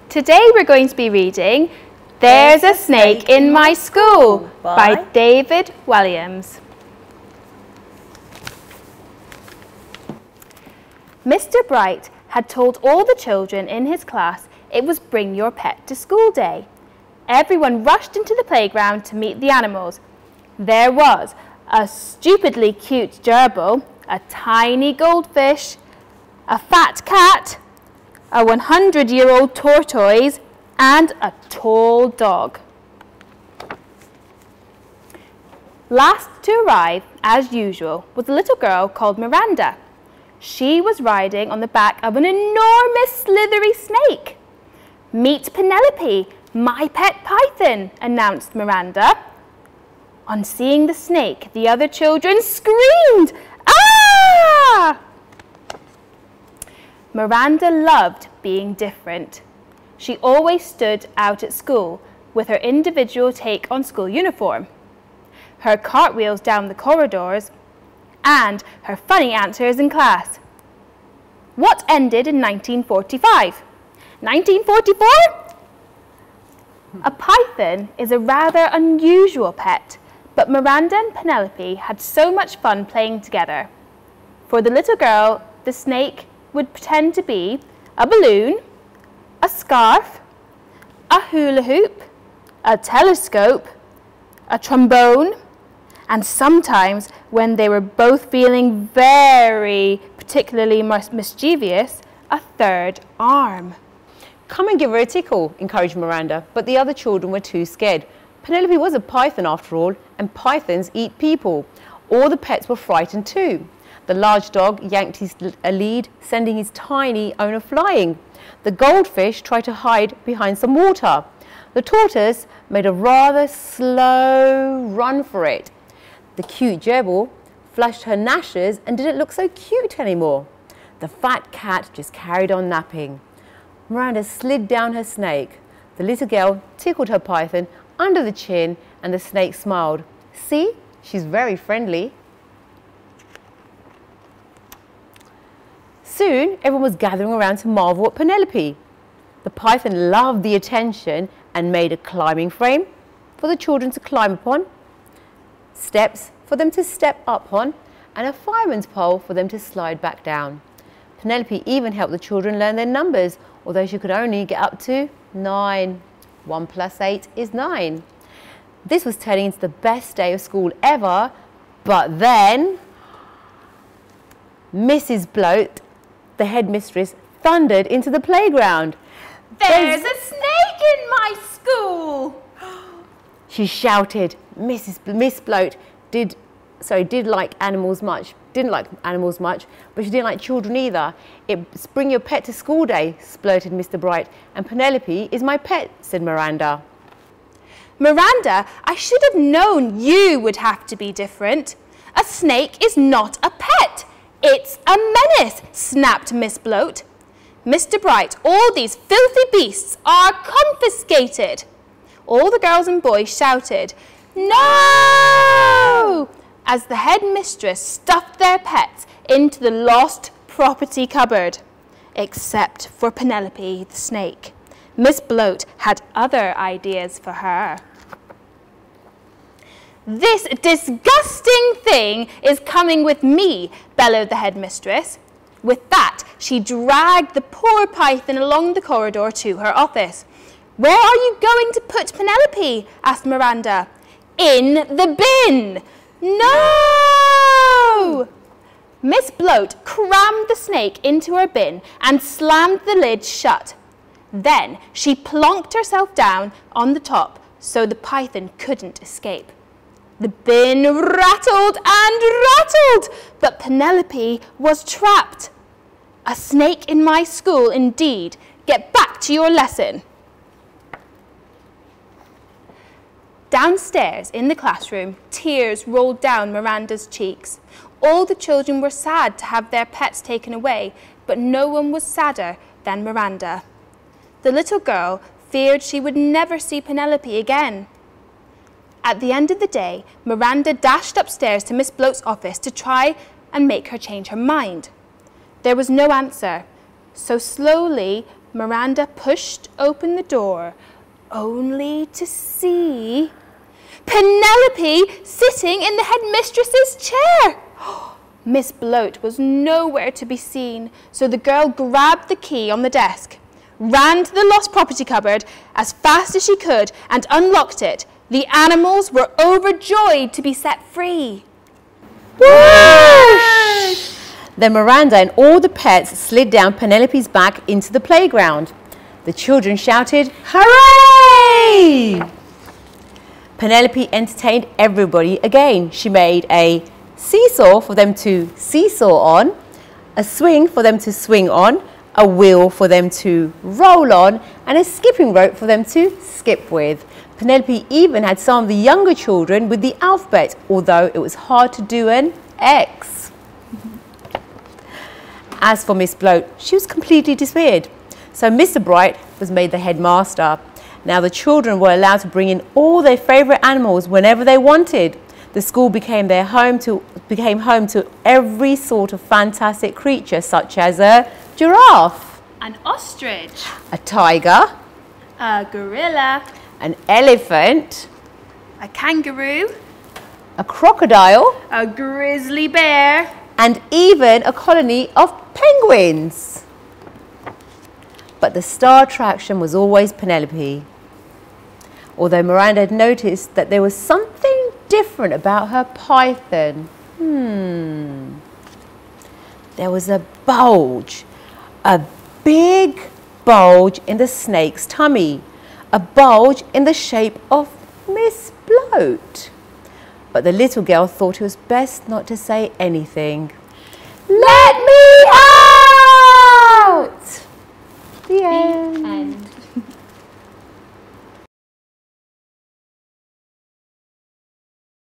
Today we're going to be reading There's a Snake in My School by David Williams. Mr. Bright had told all the children in his class it was Bring Your Pet to School Day. Everyone rushed into the playground to meet the animals. There was a stupidly cute gerbil, a tiny goldfish, a fat cat, a 100-year-old tortoise, and a tall dog. Last to arrive, as usual, was a little girl called Miranda. She was riding on the back of an enormous slithery snake. "Meet Penelope, my pet python," announced Miranda. On seeing the snake, the other children screamed, "Ah!" Miranda loved being different. She always stood out at school with her individual take on school uniform, her cartwheels down the corridors, and her funny answers in class. What ended in 1945? 1944? A python is a rather unusual pet, but Miranda and Penelope had so much fun playing together. For the little girl, the snake would pretend to be a balloon, a scarf, a hula hoop, a telescope, a trombone, and sometimes, when they were both feeling very particularly mischievous, a third arm. "Come and give her a tickle," encouraged Miranda, but the other children were too scared. Penelope was a python after all, and pythons eat people. All the pets were frightened too. The large dog yanked his lead, sending his tiny owner flying. The goldfish tried to hide behind some water. The tortoise made a rather slow run for it. The cute gerbil flushed her gnashes and didn't look so cute anymore. The fat cat just carried on napping. Miranda slid down her snake. The little girl tickled her python under the chin, and the snake smiled. "See, she's very friendly." Soon, everyone was gathering around to marvel at Penelope. The python loved the attention and made a climbing frame for the children to climb upon, steps for them to step up on, and a fireman's pole for them to slide back down. Penelope even helped the children learn their numbers, although she could only get up to 9. 1 + 8 is 9. This was turning into the best day of school ever, but then Mrs. Bloat, the headmistress, thundered into the playground. "There's a snake in my school!" she shouted. Miss Bloat didn't like animals much, but she didn't like children either. "It's Bring Your Pet to School Day," splurted Mr. Bright, "and Penelope is my pet," said Miranda. "Miranda, I should have known you would have to be different. A snake is not a pet. It's a menace," snapped Miss Bloat. "Mr. Bright, all these filthy beasts are confiscated." All the girls and boys shouted, "No!" as the headmistress stuffed their pets into the lost property cupboard, except for Penelope the snake. Miss Bloat had other ideas for her. "This disgusting thing is coming with me," bellowed the headmistress. With that, she dragged the poor python along the corridor to her office. "Where are you going to put Penelope?" asked Miranda. "In the bin." "No!" Miss Bloat crammed the snake into her bin and slammed the lid shut. Then she plonked herself down on the top so the python couldn't escape. The bin rattled and rattled, but Penelope was trapped. "A snake in my school indeed. Get back to your lesson." Downstairs in the classroom, tears rolled down Miranda's cheeks. All the children were sad to have their pets taken away, but no one was sadder than Miranda. The little girl feared she would never see Penelope again. At the end of the day, Miranda dashed upstairs to Miss Bloat's office to try and make her change her mind. There was no answer, so slowly Miranda pushed open the door, only to see Penelope sitting in the headmistress's chair. Miss Bloat was nowhere to be seen, so the girl grabbed the key on the desk, ran to the lost property cupboard as fast as she could and unlocked it. The animals were overjoyed to be set free. Whoosh! Then Miranda and all the pets slid down Penelope's back into the playground. The children shouted, "Hooray!" Penelope entertained everybody again. She made a seesaw for them to seesaw on, a swing for them to swing on, a wheel for them to roll on, and a skipping rope for them to skip with. Penelope even had some of the younger children with the alphabet, although it was hard to do an X. As for Miss Bloat, she was completely disappeared. So Mr. Bright was made the headmaster. Now the children were allowed to bring in all their favourite animals whenever they wanted. The school became home to every sort of fantastic creature, such as a giraffe, An ostrich, a tiger, a gorilla, an elephant, a kangaroo, a crocodile, a grizzly bear, and even a colony of penguins. But the star attraction was always Penelope. Although Miranda had noticed that there was something different about her python. There was a bulge, a big bulge in the snake's tummy, a bulge in the shape of Miss Bloat. But the little girl thought it was best not to say anything. "Let me out!" The end.